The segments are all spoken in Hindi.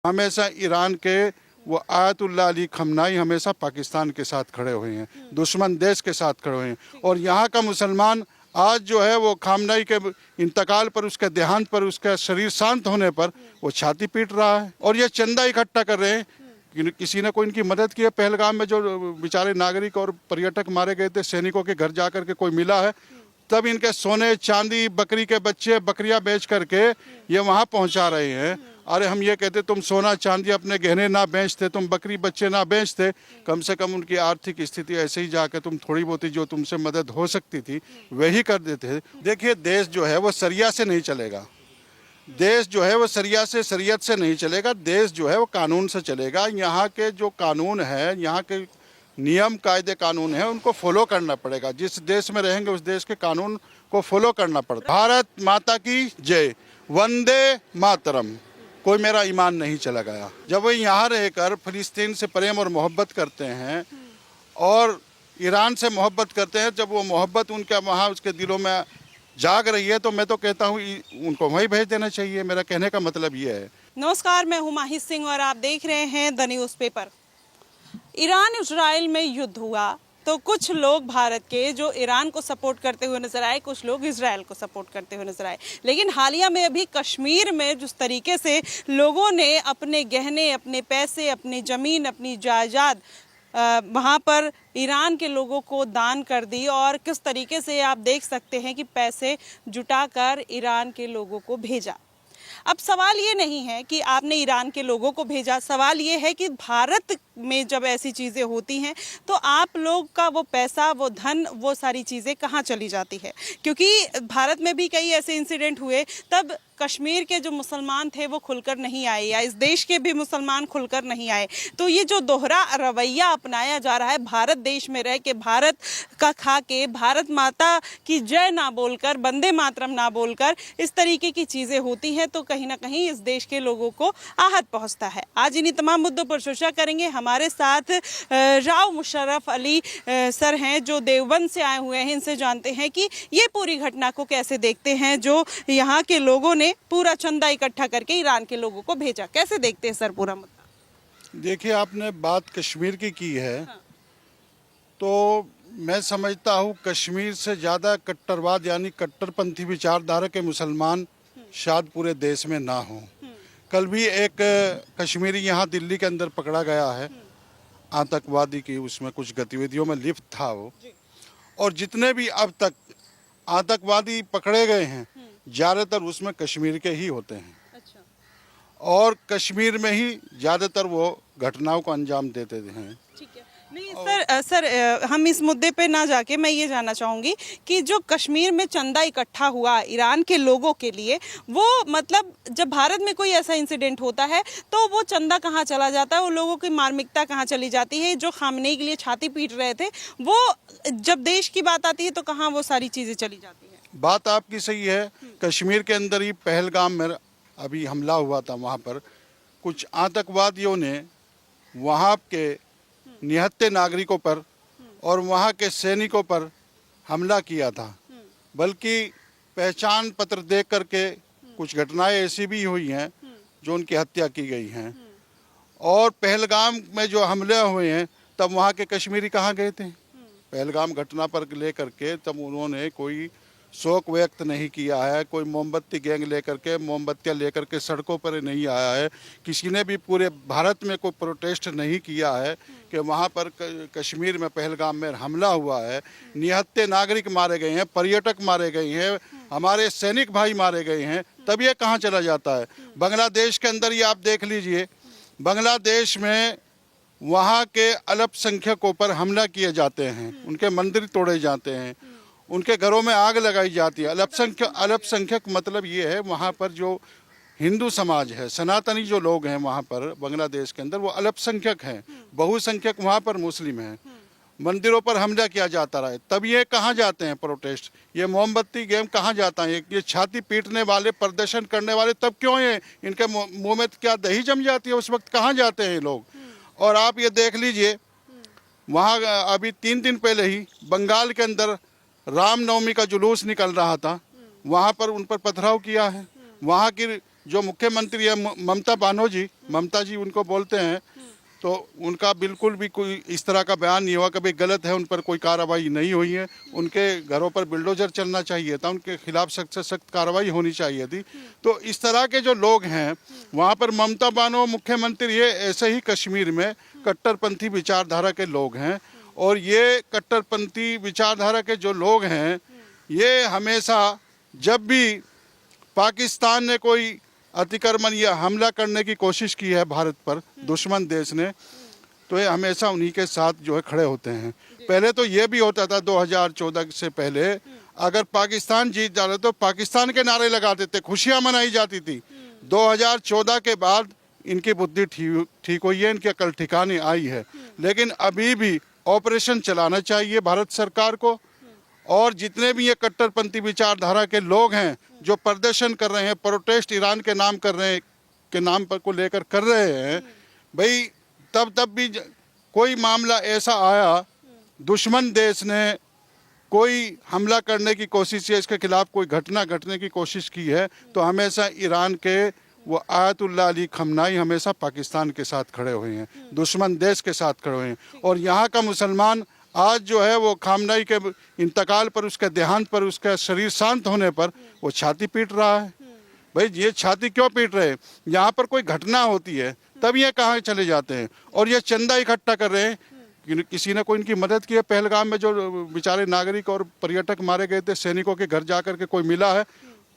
हमेशा ईरान के वो आयतुल्लाह अली खमनाई हमेशा पाकिस्तान के साथ खड़े हुए हैं, दुश्मन देश के साथ खड़े हुए हैं। और यहाँ का मुसलमान आज जो है वो खमनाई के इंतकाल पर, उसके देहांत पर, उसका शरीर शांत होने पर वो छाती पीट रहा है और ये चंदा इकट्ठा कर रहे हैं। किसी ने कोई इनकी मदद की है? पहलगाम में जो बेचारे नागरिक और पर्यटक मारे गए थे, सैनिकों के घर जा कर के कोई मिला है? तब इनके सोने चांदी, बकरी के बच्चे, बकरियां बेच करके ये वहाँ पहुँचा रहे हैं। अरे हम ये कहते तुम सोना चांदी अपने गहने ना बेचते, तुम बकरी बच्चे ना बेचते, कम से कम उनकी आर्थिक स्थिति ऐसे ही जाके तुम थोड़ी बहुत जो तुमसे मदद हो सकती थी वही कर देते। देखिए, देश जो है वो सरिया से नहीं चलेगा, देश जो है वो सरिया से, शरीयत से नहीं चलेगा। देश जो है वो कानून से चलेगा। यहाँ के जो कानून है, यहाँ के नियम कायदे कानून है, उनको फॉलो करना पड़ेगा। जिस देश में रहेंगे उस देश के कानून को फॉलो करना पड़ता। भारत माता की जय, वंदे मातरम। कोई मेरा ईमान नहीं चला गया। जब वो यहाँ रहकर फिलिस्तीन से प्रेम और मोहब्बत करते हैं और ईरान से मोहब्बत करते हैं, जब वो मोहब्बत उनके वहाँ उसके दिलों में जाग रही है, तो मैं तो कहता हूँ उनको वहीं भेज देना चाहिए। मेरा कहने का मतलब ये है। नमस्कार, मैं हूँ माही सिंह और आप देख रहे हैं the news paper. Iran Israel में युद्ध हुआ तो कुछ लोग भारत के जो ईरान को सपोर्ट करते हुए नजर आए, कुछ लोग इजराइल को सपोर्ट करते हुए नजर आए। लेकिन हालिया में अभी कश्मीर में जिस तरीके से लोगों ने अपने गहने, अपने पैसे, अपनी ज़मीन, अपनी जायदाद वहाँ पर ईरान के लोगों को दान कर दी और किस तरीके से आप देख सकते हैं कि पैसे जुटाकर ईरान के लोगों को भेजा। अब सवाल ये नहीं है कि आपने ईरान के लोगों को भेजा, सवाल ये है कि भारत में जब ऐसी चीज़ें होती हैं तो आप लोग का वो पैसा, वो धन, वो सारी चीज़ें कहाँ चली जाती है? क्योंकि भारत में भी कई ऐसे इंसिडेंट हुए, तब कश्मीर के जो मुसलमान थे वो खुलकर नहीं आए या इस देश के भी मुसलमान खुलकर नहीं आए। तो ये जो दोहरा रवैया अपनाया जा रहा है, भारत देश में रह के, भारत का खा के, भारत माता की जय ना बोलकर, वंदे मातरम ना बोलकर इस तरीके की चीज़ें होती हैं, तो कहीं ना कहीं इस देश के लोगों को आहत पहुंचता है। आज इन्हीं तमाम मुद्दों पर चर्चा करेंगे। हमारे साथ राव मुशर्रफ अली सर हैं जो देवबंद से आए हुए हैं। इनसे जानते हैं कि ये पूरी घटना को कैसे देखते हैं, जो यहाँ के लोगों ने पूरा चंदा इकट्ठा करके ईरान के लोगों को भेजा। कैसे देखते हैं सर पूरा मुद्दा? देखिए, आपने बात कश्मीर की है। हाँ। तो मैं समझता हूँ कश्मीर से ज़्यादा कट्टरवाद यानी कट्टरपंथी विचारधारा के मुसलमान शायद पूरे देश में ना हो। कल भी एक कश्मीरी यहाँ दिल्ली के अंदर पकड़ा गया है, आतंकवादी की उसमें कुछ गतिविधियों में लिप्त था वो। और जितने भी अब तक आतंकवादी पकड़े गए हैं ज़्यादातर उसमें कश्मीर के ही होते हैं। अच्छा। और कश्मीर में ही ज़्यादातर वो घटनाओं को अंजाम देते हैं। ठीक है। नहीं सर, हम इस मुद्दे पे ना जाके मैं ये जानना चाहूँगी कि जो कश्मीर में चंदा इकट्ठा हुआ ईरान के लोगों के लिए, वो मतलब जब भारत में कोई ऐसा इंसिडेंट होता है तो वो चंदा कहाँ चला जाता है, वो लोगों की मार्मिकता कहाँ चली जाती है? जो खामनेई के लिए छाती पीट रहे थे, वो जब देश की बात आती है तो कहाँ वो सारी चीज़ें चली जाती हैं? बात आपकी सही है। कश्मीर के अंदर ही पहलगाम में अभी हमला हुआ था। वहाँ पर कुछ आतंकवादियों ने वहाँ के निहत्थे नागरिकों पर और वहाँ के सैनिकों पर हमला किया था। बल्कि पहचान पत्र देख करके कुछ घटनाएं ऐसी भी हुई हैं जो उनकी हत्या की गई हैं। और पहलगाम में जो हमले हुए हैं तब वहाँ के कश्मीरी कहाँ गए थे? पहलगाम घटना पर लेकर के तब उन्होंने कोई शोक व्यक्त नहीं किया है, कोई मोमबत्ती गैंग लेकर के, मोमबत्तियाँ लेकर के सड़कों पर नहीं आया है। किसी ने भी पूरे भारत में कोई प्रोटेस्ट नहीं किया है कि वहाँ पर कश्मीर में पहलगाम में हमला हुआ है, निहत्थे नागरिक मारे गए हैं, पर्यटक मारे गए हैं, हमारे सैनिक भाई मारे गए हैं। तब ये कहाँ चला जाता है? बांग्लादेश के अंदर ही आप देख लीजिए, बांग्लादेश में वहाँ के अल्पसंख्यकों पर हमला किए जाते हैं, उनके मंदिर तोड़े जाते हैं, उनके घरों में आग लगाई जाती है। अल्पसंख्यक मतलब ये है वहाँ पर जो हिंदू समाज है, सनातनी जो लोग हैं वहाँ पर बांग्लादेश के अंदर, वो अल्पसंख्यक हैं। बहुसंख्यक वहाँ पर मुस्लिम हैं। मंदिरों पर हमला किया जाता रहा है। तब ये कहाँ जाते हैं प्रोटेस्ट? ये मोमबत्ती गेम कहाँ जाता है? ये छाती पीटने वाले, प्रदर्शन करने वाले तब क्यों हैं? इनके मुँह में क्या दही जम जाती है? उस वक्त कहाँ जाते हैं लोग? और आप ये देख लीजिए, वहाँ अभी 3 दिन पहले ही बंगाल के अंदर रामनवमी का जुलूस निकल रहा था, वहाँ पर उन पर पथराव किया है। वहाँ की जो मुख्यमंत्री है ममता बानर्जी, ममता जी उनको बोलते हैं, तो उनका बिल्कुल भी कोई इस तरह का बयान नहीं हुआ, कभी गलत है उन पर कोई कार्रवाई नहीं हुई है। उनके घरों पर बिल्डोजर चलना चाहिए था, उनके खिलाफ सख्त से सख्त कार्रवाई होनी चाहिए थी। तो इस तरह के जो लोग हैं वहाँ पर ममता बानो मुख्यमंत्री, ये ऐसे ही कश्मीर में कट्टरपंथी विचारधारा के लोग हैं। और ये कट्टरपंथी विचारधारा के जो लोग हैं ये हमेशा जब भी पाकिस्तान ने कोई अतिक्रमण या हमला करने की कोशिश की है भारत पर, दुश्मन देश ने, तो ये हमेशा उन्हीं के साथ जो है खड़े होते हैं। पहले तो ये भी होता था 2014 से पहले, अगर पाकिस्तान जीत जाता तो पाकिस्तान के नारे लगाते थे, खुशियां मनाई जाती थी। 2014 के बाद इनकी बुद्धि ठीक हुई है, इनकी अकल ठिकाने आई है। लेकिन अभी भी ऑपरेशन चलाना चाहिए भारत सरकार को। और जितने भी ये कट्टरपंथी विचारधारा के लोग हैं जो प्रदर्शन कर रहे हैं, प्रोटेस्ट ईरान के नाम कर रहे हैं, के नाम पर को लेकर कर रहे हैं, भाई तब भी कोई मामला ऐसा आया, दुश्मन देश ने कोई हमला करने की कोशिश या इसके खिलाफ कोई घटना घटने की कोशिश की है, तो हमेशा ईरान के वो आयतुल्लाह अली खमनाई हमेशा पाकिस्तान के साथ खड़े हुए हैं, दुश्मन देश के साथ खड़े हुए हैं। और यहाँ का मुसलमान आज जो है वो खामनाई के इंतकाल पर, उसके देहांत पर, उसका शरीर शांत होने पर वो छाती पीट रहा है। भाई ये छाती क्यों पीट रहे हैं? यहाँ पर कोई घटना होती है तब ये कहाँ चले जाते हैं और ये चंदा इकट्ठा कर रहे हैं। किसी ने कोई इनकी मदद की है? पहलगाम में जो बेचारे नागरिक और पर्यटक मारे गए थे, सैनिकों के घर जाकर के कोई मिला है?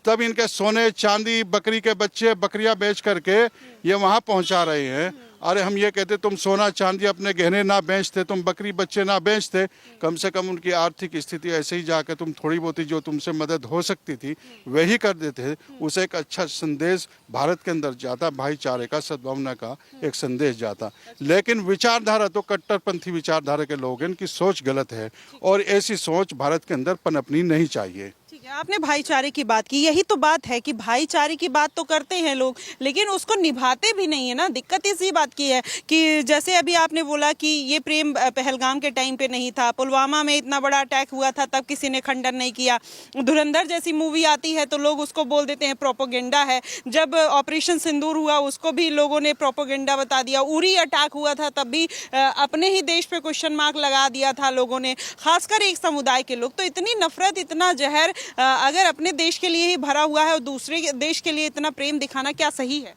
तब इनके सोने चांदी, बकरी के बच्चे, बकरियां बेच करके ये वहाँ पहुँचा रहे हैं। अरे हम ये कहते तुम सोना चांदी अपने गहने ना बेचते, तुम बकरी बच्चे ना बेचते, कम से कम उनकी आर्थिक स्थिति ऐसे ही जाकर तुम थोड़ी बहुत जो तुमसे मदद हो सकती थी वही कर देते। उसे एक अच्छा संदेश भारत के अंदर जाता, भाईचारे का, सद्भावना का एक संदेश जाता। लेकिन विचारधारा तो कट्टरपंथी विचारधारा के लोग हैं, इनकी सोच गलत है और ऐसी सोच भारत के अंदर पनपनी नहीं चाहिए। ठीक है, आपने भाईचारे की बात की, यही तो बात है कि भाईचारे की बात तो करते हैं लोग लेकिन उसको निभाते भी नहीं है ना। दिक्कत इसी बात की है कि जैसे अभी आपने बोला कि ये प्रेम पहलगाम के टाइम पे नहीं था, पुलवामा में इतना बड़ा अटैक हुआ था तब किसी ने खंडन नहीं किया। धुरंधर जैसी मूवी आती है तो लोग उसको बोल देते हैं प्रोपोगेंडा है। जब ऑपरेशन सिंदूर हुआ उसको भी लोगों ने प्रोपोगेंडा बता दिया। उरी अटैक हुआ था तब भी अपने ही देश पे क्वेश्चन मार्क लगा दिया था लोगों ने, खासकर एक समुदाय के लोग। तो इतनी नफरत, इतना जहर अगर अपने देश के लिए ही भरा हुआ है और दूसरे देश के लिए इतना प्रेम दिखाना क्या सही है?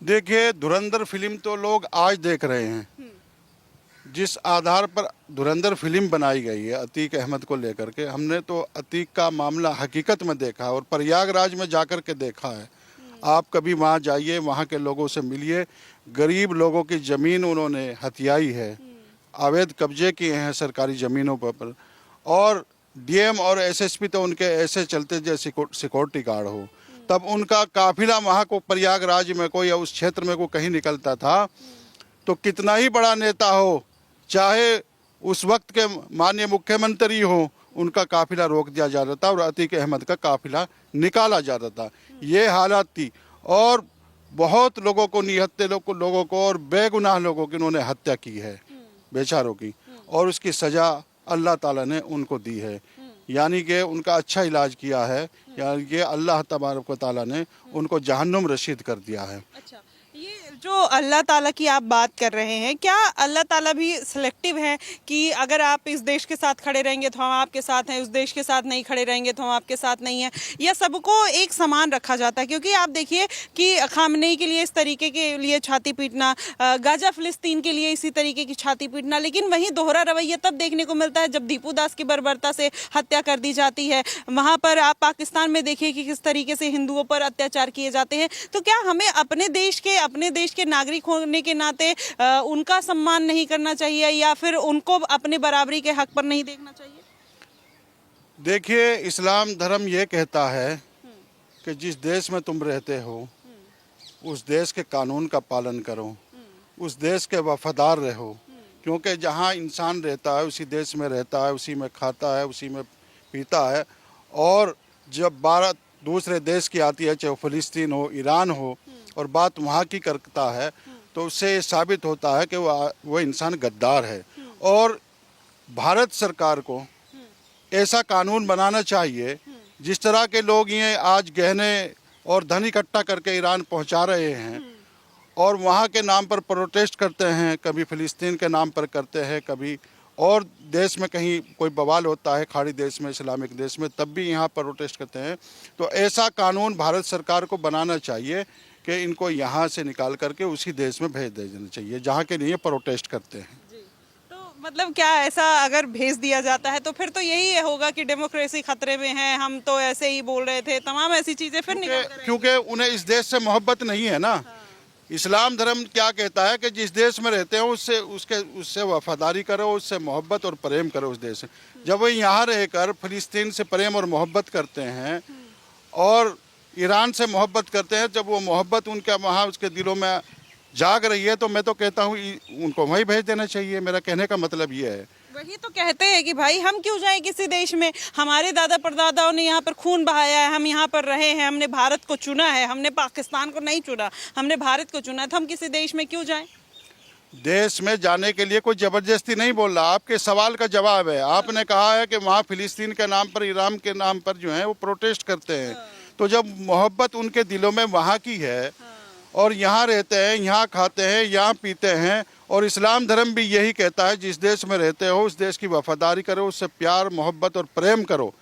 देखिए, धुरंधर फिल्म तो लोग आज देख रहे हैं। जिस आधार पर धुरंधर फिल्म बनाई गई है अतीक अहमद को लेकर के, हमने तो अतीक का मामला हकीकत में देखा है और प्रयागराज में जाकर के देखा है। आप कभी वहाँ जाइए, वहाँ के लोगों से मिलिए। गरीब लोगों की ज़मीन उन्होंने हथियाई है, अवैध कब्जे किए हैं सरकारी ज़मीनों पर। और डीएम और एसएसपी तो उनके ऐसे चलते जैसे सिक्योरिटी गार्ड हो। तब उनका काफिला वहाँ को प्रयागराज में को या उस क्षेत्र में को कहीं निकलता था तो कितना ही बड़ा नेता हो, चाहे उस वक्त के माननीय मुख्यमंत्री हो, उनका काफिला रोक दिया जाता था और अतीक अहमद का काफिला निकाला जाता था। ये हालात थी और बहुत लोगों को, निहत्थे लोगों को और बेगुनाह लोगों की उन्होंने हत्या की है, बेचारों की, और उसकी सज़ा अल्लाह ताला ने उनको दी है। यानी कि उनका अच्छा इलाज किया है, यानी कि अल्लाह तबारक व तआला ने उनको जहन्नुम रशीद कर दिया है। अच्छा, ये जो अल्लाह ताला की आप बात कर रहे हैं, क्या अल्लाह ताला भी सिलेक्टिव है कि अगर आप इस देश के साथ खड़े रहेंगे तो हम आपके साथ हैं, उस देश के साथ नहीं खड़े रहेंगे तो हम आपके साथ नहीं हैं, या सबको एक समान रखा जाता है? क्योंकि आप देखिए कि खामनेई के लिए इस तरीके के लिए छाती पीटना, गाजा फिलिस्तीन के लिए इसी तरीके की छाती पीटना, लेकिन वहीं दोहरा रवैया तब देखने को मिलता है जब दीपू दास की बर्बरता से हत्या कर दी जाती है। वहाँ पर आप पाकिस्तान में देखिए कि किस तरीके से हिंदुओं पर अत्याचार किए जाते हैं। तो क्या हमें अपने देश के नागरिक होने के नाते उनका सम्मान नहीं करना चाहिए या फिर उनको अपने बराबरी के हक पर नहीं देखना चाहिए? देखिए, इस्लाम धर्म ये कहता है कि जिस देश में तुम रहते हो उस देश के कानून का पालन करो, उस देश के वफादार रहो। क्योंकि जहाँ इंसान रहता है उसी देश में रहता है, उसी में खाता है, उसी में पीता है। और जब बात दूसरे देश की आती है, चाहे फ़लस्तीन हो, ईरान हो, और बात वहाँ की करता है तो उससे ये साबित होता है कि वो इंसान गद्दार है। और भारत सरकार को ऐसा कानून बनाना चाहिए जिस तरह के लोग ये आज गहने और धन इकट्ठा करके ईरान पहुंचा रहे हैं और वहाँ के नाम पर प्रोटेस्ट करते हैं, कभी फिलिस्तीन के नाम पर करते हैं, कभी और देश में कहीं कोई बवाल होता है खाड़ी देश में, इस्लामिक देश में, तब भी यहाँ प्रोटेस्ट करते हैं। तो ऐसा कानून भारत सरकार को बनाना चाहिए कि इनको यहाँ से निकाल करके उसी देश में भेज देना चाहिए जहाँ के लिए प्रोटेस्ट करते हैं। तो मतलब क्या ऐसा अगर भेज दिया जाता है तो फिर तो यही होगा कि डेमोक्रेसी खतरे में है, हम तो ऐसे ही बोल रहे थे, तमाम ऐसी चीजें फिर निकल कर क्योंकि उन्हें इस देश से मोहब्बत नहीं है ना। इस्लाम धर्म क्या कहता है कि जिस देश में रहते हो उससे वफादारी करो, उससे मोहब्बत और प्रेम करो उस देश से। जब वो यहाँ रहकर फिलिस्तीन से प्रेम और मोहब्बत करते हैं और ईरान से मोहब्बत करते हैं, जब वो मोहब्बत उनके वहाँ उसके दिलों में जाग रही है, तो मैं तो कहता हूँ उनको वहीं भेज देना चाहिए। मेरा कहने का मतलब ये है। वही तो कहते हैं कि भाई हम क्यों जाएं किसी देश में, हमारे दादा परदादाओं ने यहाँ पर खून बहाया है, हम यहाँ पर रहे हैं, हमने भारत को चुना है, हमने पाकिस्तान को नहीं चुना, हमने भारत को चुना है, तो हम किसी देश में क्यों जाएं? देश में जाने के लिए कोई जबरदस्ती नहीं बोल रहा, आपके सवाल का जवाब है। आपने कहा है कि वहाँ फिलिस्तीन के नाम पर, ईरान के नाम पर जो है वो प्रोटेस्ट करते हैं। तो जब मोहब्बत उनके दिलों में वहाँ की है और यहाँ रहते हैं, यहाँ खाते हैं, यहाँ पीते हैं, और इस्लाम धर्म भी यही कहता है जिस देश में रहते हो उस देश की वफादारी करो, उससे प्यार मोहब्बत और प्रेम करो।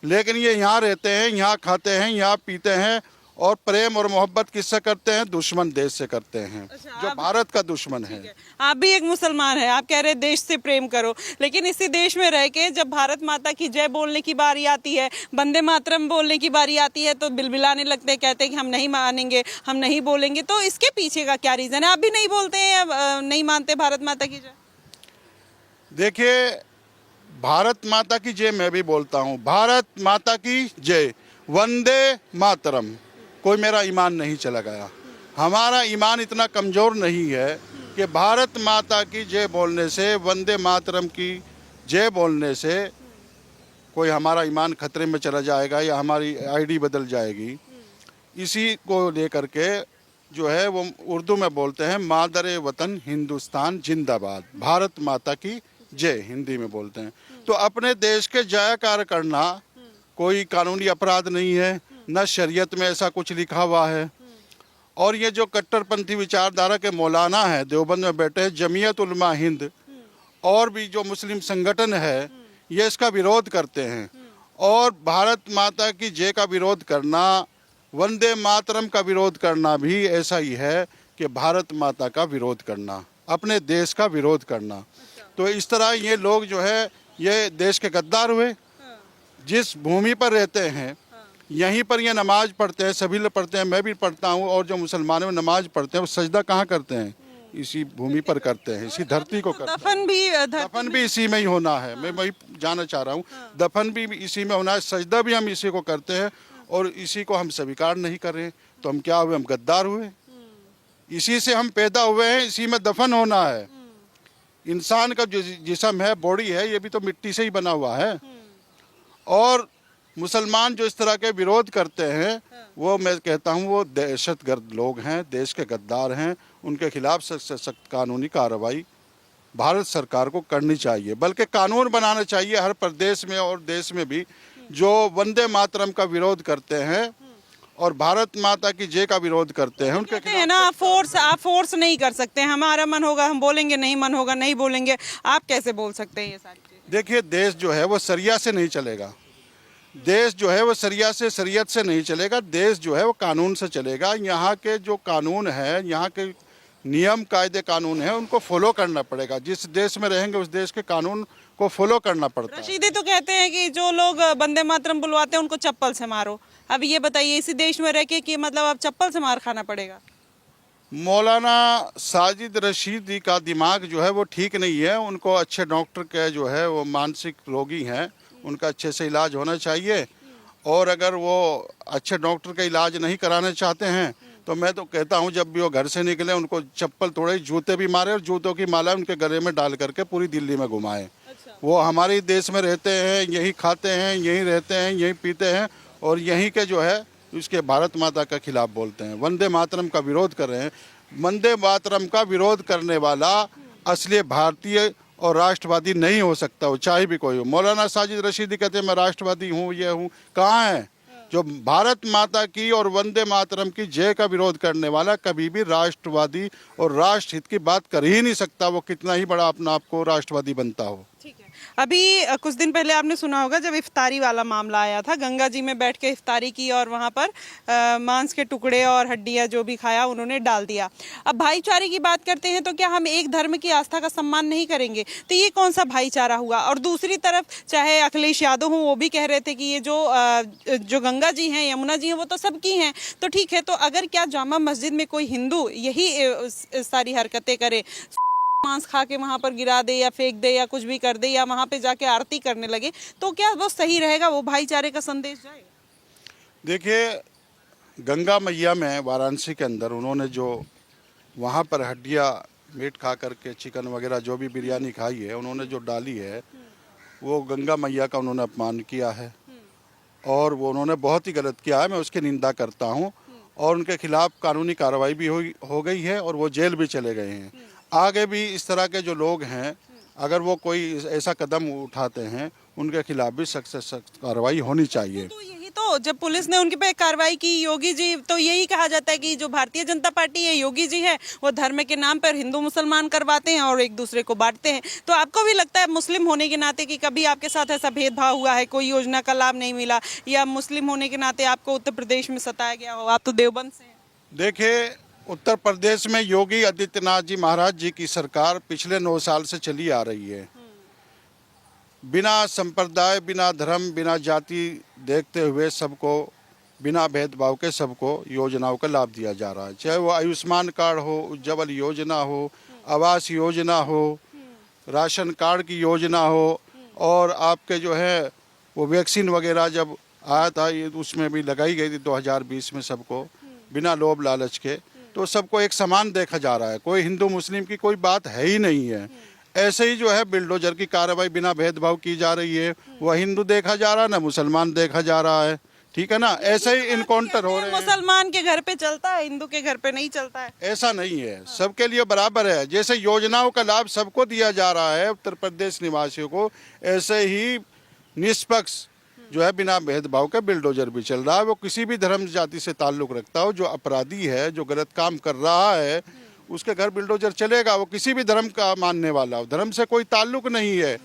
लेकिन ये यहाँ रहते हैं, यहाँ खाते हैं, यहाँ पीते हैं, और प्रेम और मोहब्बत किससे करते हैं? दुश्मन देश से करते हैं, जो भारत का दुश्मन है। आप भी एक मुसलमान हैं, आप कह रहे हैं देश से प्रेम करो, लेकिन इसी देश में रह के जब भारत माता की जय बोलने की बारी आती है, वंदे मातरम बोलने की बारी आती है, तो बिलबिलाने लगते हैं, कहते हैं कि हम नहीं मानेंगे, हम नहीं बोलेंगे। तो इसके पीछे का क्या रीजन है? आप भी नहीं बोलते हैं, नहीं मानते भारत माता की जय? देखिए, भारत माता की जय मैं भी बोलता हूँ, भारत माता की जय, वंदे मातरम। कोई मेरा ईमान नहीं चला गया, हमारा ईमान इतना कमज़ोर नहीं है कि भारत माता की जय बोलने से, वंदे मातरम की जय बोलने से कोई हमारा ईमान खतरे में चला जाएगा या हमारी आईडी बदल जाएगी। इसी को लेकर के जो है वो उर्दू में बोलते हैं, मादरे वतन हिंदुस्तान जिंदाबाद, भारत माता की जय हिंदी में बोलते हैं। तो अपने देश के जयकार करना कोई कानूनी अपराध नहीं है, न शरीयत में ऐसा कुछ लिखा हुआ है। और ये जो कट्टरपंथी विचारधारा के मौलाना हैं, देवबंद में बैठे जमीयत उलमा हिंद और भी जो मुस्लिम संगठन है, ये इसका विरोध करते हैं। और भारत माता की जय का विरोध करना, वंदे मातरम का विरोध करना भी ऐसा ही है कि भारत माता का विरोध करना, अपने देश का विरोध करना। तो इस तरह ये लोग जो है ये देश के गद्दार हुए। जिस भूमि पर रहते हैं यहीं पर ये नमाज पढ़ते हैं, सभी लोग पढ़ते हैं, मैं भी पढ़ता हूँ। और जो मुसलमानों में नमाज पढ़ते हैं वो सजदा कहाँ करते हैं? इसी भूमि पर करते हैं, इसी धरती को करते हैं। दफन भी इसी में ही होना है, मैं वही जानना चाह रहा हूँ। दफन भी इसी में होना है, सजदा भी हम इसी को करते हैं, और इसी को हम स्वीकार नहीं कर रहे हैं। तो हम क्या हुए? हम गद्दार हुए। इसी से हम पैदा हुए हैं, इसी में दफन होना है। इंसान का जो जिस्म है, बॉडी है, ये भी तो मिट्टी से ही बना हुआ है। और मुसलमान जो इस तरह के विरोध करते हैं, वो मैं कहता हूँ वो दहशतगर्द लोग हैं, देश के गद्दार हैं। उनके खिलाफ सख्त से सख्त कानूनी कार्रवाई भारत सरकार को करनी चाहिए, बल्कि कानून बनाना चाहिए हर प्रदेश में और देश में भी, जो वंदे मातरम का विरोध करते हैं और भारत माता की जय का विरोध करते हैं। उनके है ना, आप फोर्स नहीं कर सकते, हमारा मन होगा हम बोलेंगे, नहीं मन होगा नहीं बोलेंगे। आप कैसे बोल सकते हैं ये सारी चीजें? देखिए, देश जो है वो शरिया से नहीं चलेगा, देश जो है वो शरिया से, शरीयत से नहीं चलेगा। देश जो है वो कानून से चलेगा। यहाँ के जो कानून है, यहाँ के नियम कायदे कानून है, उनको फॉलो करना पड़ेगा। जिस देश में रहेंगे उस देश के कानून को फॉलो करना पड़ता है। रशीदी तो कहते हैं कि जो लोग वंदे मातरम बुलवाते हैं उनको चप्पल से मारो। अब ये बताइए, इसी देश में रह के कि मतलब अब चप्पल से मार खाना पड़ेगा? मौलाना साजिद रशीदी का दिमाग जो है वो ठीक नहीं है। उनको अच्छे डॉक्टर के जो है वो मानसिक रोगी हैं, उनका अच्छे से इलाज होना चाहिए। और अगर वो अच्छे डॉक्टर का इलाज नहीं कराना चाहते हैं तो मैं तो कहता हूँ जब भी वो घर से निकले उनको चप्पल तोड़े, जूते भी मारे और जूतों की माला उनके गले में डाल करके पूरी दिल्ली में घुमाएं। वो हमारे देश में रहते हैं, यहीं खाते हैं, यहीं रहते हैं, यहीं पीते हैं, और यहीं के जो है उसके भारत माता के खिलाफ बोलते हैं, वंदे मातरम का विरोध कर रहे हैं। वंदे मातरम का विरोध करने वाला असली भारतीय और राष्ट्रवादी नहीं हो सकता, वो चाहे भी कोई हो। मौलाना साजिद रशीदी कहते हैं मैं राष्ट्रवादी हूँ, ये हूँ, कहाँ है? जो भारत माता की और वंदे मातरम की जय का विरोध करने वाला कभी भी राष्ट्रवादी और राष्ट्र हित की बात कर ही नहीं सकता, वो कितना ही बड़ा अपना आप को राष्ट्रवादी बनता हो। ठीक है। अभी कुछ दिन पहले आपने सुना होगा जब इफ्तारी वाला मामला आया था, गंगा जी में बैठ के इफ्तारी की और वहां पर मांस के टुकड़े और हड्डियां जो भी खाया उन्होंने डाल दिया। अब भाईचारे की बात करते हैं तो क्या हम एक धर्म की आस्था का सम्मान नहीं करेंगे? तो ये कौन सा भाईचारा हुआ? और दूसरी तरफ चाहे अखिलेश यादव हो, वो भी कह रहे थे कि ये जो गंगा जी हैं, यमुना जी हैं, वो तो सबकी हैं। तो ठीक है, तो अगर क्या जामा मस्जिद में कोई हिंदू यही सारी हरकतें करे, मांस खा के वहां पर गिरा दे या फेंक दे या कुछ भी कर दे या वहां पे जाके आरती करने लगे, तो क्या वो सही रहेगा? वो भाईचारे का संदेश जाएगा? देखिए, गंगा मैया में वाराणसी के अंदर उन्होंने जो वहाँ पर हड्डियाँ मीट खा करके चिकन वगैरह जो भी बिरयानी खाई है उन्होंने जो डाली है, वो गंगा मैया का उन्होंने अपमान किया है और वो उन्होंने बहुत ही गलत किया है। मैं उसकी निंदा करता हूँ और उनके खिलाफ कानूनी कार्रवाई भी हो गई है और वो जेल भी चले गए हैं। आगे भी इस तरह के जो लोग हैं, अगर वो कोई ऐसा कदम उठाते हैं, उनके खिलाफ भी सख्त से सख्त कार्रवाई होनी चाहिए। तो यही तो, जब पुलिस ने उनके पे कार्रवाई की, योगी जी, तो यही कहा जाता है कि जो भारतीय जनता पार्टी है, योगी जी है, वो धर्म के नाम पर हिंदू मुसलमान करवाते हैं और एक दूसरे को बांटते हैं। तो आपको भी लगता है मुस्लिम होने के नाते कि कभी आपके साथ ऐसा भेदभाव हुआ है, कोई योजना का लाभ नहीं मिला, या मुस्लिम होने के नाते आपको उत्तर प्रदेश में सताया गया हो? आप तो देवबंद से हैं। देखिए, उत्तर प्रदेश में योगी आदित्यनाथ जी महाराज जी की सरकार पिछले 9 साल से चली आ रही है। बिना संप्रदाय, बिना धर्म, बिना जाति देखते हुए सबको, बिना भेदभाव के सबको योजनाओं का लाभ दिया जा रहा है। चाहे वो आयुष्मान कार्ड हो, उज्ज्वल योजना हो, आवास योजना हो, राशन कार्ड की योजना हो, और आपके जो है वो वैक्सीन वगैरह जब आया था, ये उसमें भी लगाई गई थी 2020 में सबको, बिना लोभ लालच के। तो सबको एक समान देखा जा रहा है, कोई हिंदू मुस्लिम की कोई बात है ही नहीं है। ऐसे ही जो है बिल्डोजर की कार्रवाई बिना भेदभाव की जा रही है, वह हिंदू देखा जा रहा है ना मुसलमान देखा जा रहा है, ठीक है ना। ऐसे ही इनकाउंटर हो रहे हैं। मुसलमान के घर पे चलता है, हिंदू के घर पे नहीं चलता है, ऐसा नहीं है, सबके लिए बराबर है। जैसे योजनाओं का लाभ सबको दिया जा रहा है उत्तर प्रदेश निवासियों को, ऐसे ही निष्पक्ष जो है बिना भेदभाव के बिल्डोजर भी चल रहा है। वो किसी भी धर्म जाति से ताल्लुक रखता हो, जो अपराधी है, जो गलत काम कर रहा है, उसके घर बिल्डोजर चलेगा। वो किसी भी धर्म का मानने वाला हो, धर्म से कोई ताल्लुक नहीं है।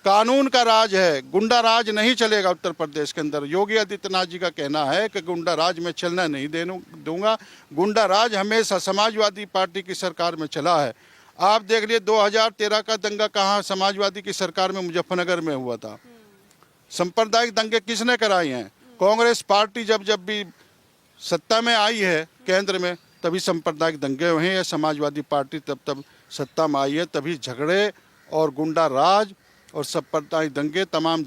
कानून का राज है, गुंडा राज नहीं चलेगा उत्तर प्रदेश के अंदर। योगी आदित्यनाथ जी का कहना है कि गुंडा राज में चलना नहीं दूंगा। गुंडा राज हमेशा समाजवादी पार्टी की सरकार में चला है। आप देख लिए 2013 का दंगा कहाँ समाजवादी की सरकार में मुजफ्फरनगर में हुआ था। सांप्रदायिक दंगे किसने कराए हैं? कांग्रेस पार्टी जब भी सत्ता में आई है केंद्र में, तभी सांप्रदायिक दंगे हुए हैं। समाजवादी पार्टी तब सत्ता में आई है, तभी झगड़े और गुंडा राज और सांप्रदायिक दंगे, तमाम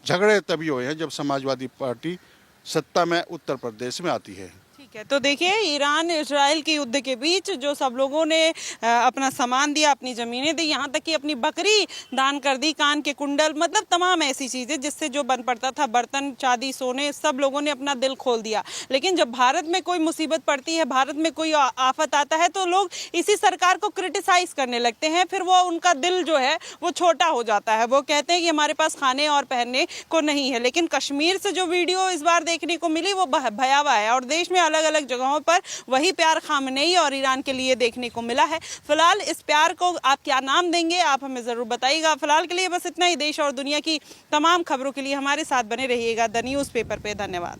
झगड़े तभी हुए हैं जब समाजवादी पार्टी सत्ता में उत्तर प्रदेश में आती है। ठीक है, तो देखिए, ईरान इजराइल के युद्ध के बीच जो सब लोगों ने अपना सामान दिया, अपनी ज़मीनें दी, यहाँ तक कि अपनी बकरी दान कर दी, कान के कुंडल, मतलब तमाम ऐसी चीज़ें जिससे जो बन पड़ता था, बर्तन, चांदी, सोने, सब लोगों ने अपना दिल खोल दिया। लेकिन जब भारत में कोई मुसीबत पड़ती है, भारत में कोई आफत आता है, तो लोग इसी सरकार को क्रिटिसाइज करने लगते हैं। फिर वो उनका दिल जो है वो छोटा हो जाता है। वो कहते हैं कि हमारे पास खाने और पहनने को नहीं है। लेकिन कश्मीर से जो वीडियो इस बार देखने को मिली वो भयावह है, और देश में अलग अलग जगहों पर वही प्यार खामनेई और ईरान के लिए देखने को मिला है। फिलहाल इस प्यार को आप क्या नाम देंगे, आप हमें जरूर बताइएगा। फिलहाल के लिए बस इतना ही। देश और दुनिया की तमाम खबरों के लिए हमारे साथ बने रहिएगा द न्यूज़ पेपर पे। धन्यवाद।